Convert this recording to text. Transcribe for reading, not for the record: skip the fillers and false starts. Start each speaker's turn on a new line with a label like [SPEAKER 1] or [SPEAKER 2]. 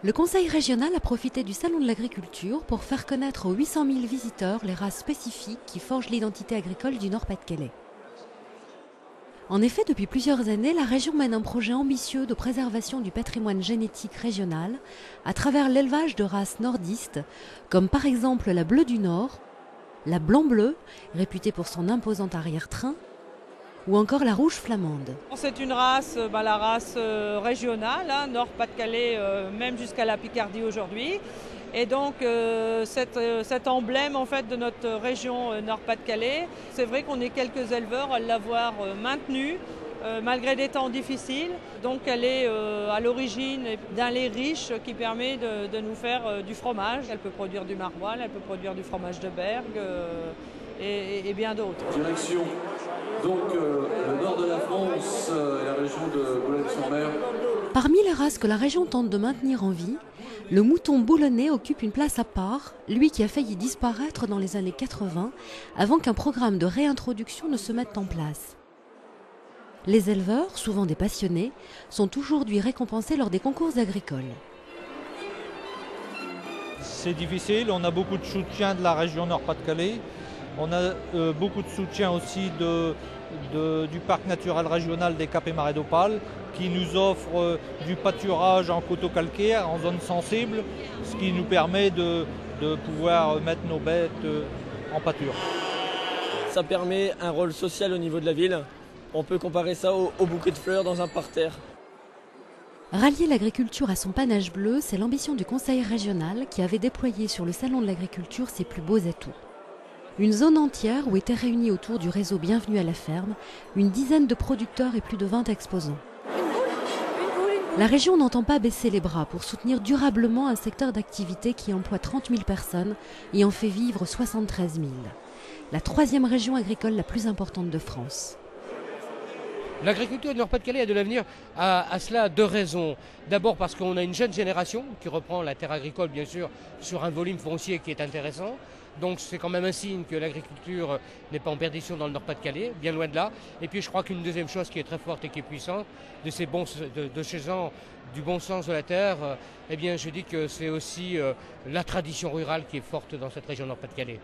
[SPEAKER 1] Le Conseil régional a profité du Salon de l'agriculture pour faire connaître aux 800 000 visiteurs les races spécifiques qui forgent l'identité agricole du Nord-Pas-de-Calais. En effet, depuis plusieurs années, la région mène un projet ambitieux de préservation du patrimoine génétique régional à travers l'élevage de races nordistes, comme par exemple la bleue du Nord, la blanc-bleu, réputée pour son imposant arrière-train, ou encore la rouge flamande.
[SPEAKER 2] C'est une race, la race régionale, Nord-Pas-de-Calais, même jusqu'à la Picardie aujourd'hui. Et donc cet emblème en fait, de notre région Nord-Pas-de-Calais, c'est vrai qu'on est quelques éleveurs à l'avoir maintenue malgré des temps difficiles. Donc elle est à l'origine d'un lait riche qui permet de nous faire du fromage. Elle peut produire du maroilles, elle peut produire du fromage de Bergue et bien d'autres.
[SPEAKER 3] Direction donc le nord de la France et la région de Boulogne-sur-Mer.
[SPEAKER 1] Parmi les races que la région tente de maintenir en vie, le mouton boulonnais occupe une place à part, lui qui a failli disparaître dans les années 80 avant qu'un programme de réintroduction ne se mette en place. Les éleveurs, souvent des passionnés, sont aujourd'hui récompensés lors des concours agricoles.
[SPEAKER 4] C'est difficile, on a beaucoup de soutien de la région Nord-Pas-de-Calais. On a beaucoup de soutien aussi du parc naturel régional des Caps et Marais d'Opale qui nous offre du pâturage en coteaux calcaires, en zone sensible, ce qui nous permet de pouvoir mettre nos bêtes en pâture.
[SPEAKER 5] Ça permet un rôle social au niveau de la ville. On peut comparer ça au bouquet de fleurs dans un parterre.
[SPEAKER 1] Rallier l'agriculture à son panache bleu, c'est l'ambition du Conseil régional qui avait déployé sur le Salon de l'agriculture ses plus beaux atouts. Une zone entière où étaient réunis autour du réseau Bienvenue à la ferme une dizaine de producteurs et plus de 20 exposants. La région n'entend pas baisser les bras pour soutenir durablement un secteur d'activité qui emploie 30 000 personnes et en fait vivre 73 000. La troisième région agricole la plus importante de France.
[SPEAKER 6] L'agriculture du Nord-Pas-de-Calais a de l'avenir à cela deux raisons. D'abord parce qu'on a une jeune génération qui reprend la terre agricole, bien sûr, sur un volume foncier qui est intéressant. Donc c'est quand même un signe que l'agriculture n'est pas en perdition dans le Nord-Pas-de-Calais, bien loin de là. Et puis je crois qu'une deuxième chose qui est très forte et qui est puissante, de ces gens du bon sens de la terre, eh bien je dis que c'est aussi la tradition rurale qui est forte dans cette région Nord-Pas-de-Calais.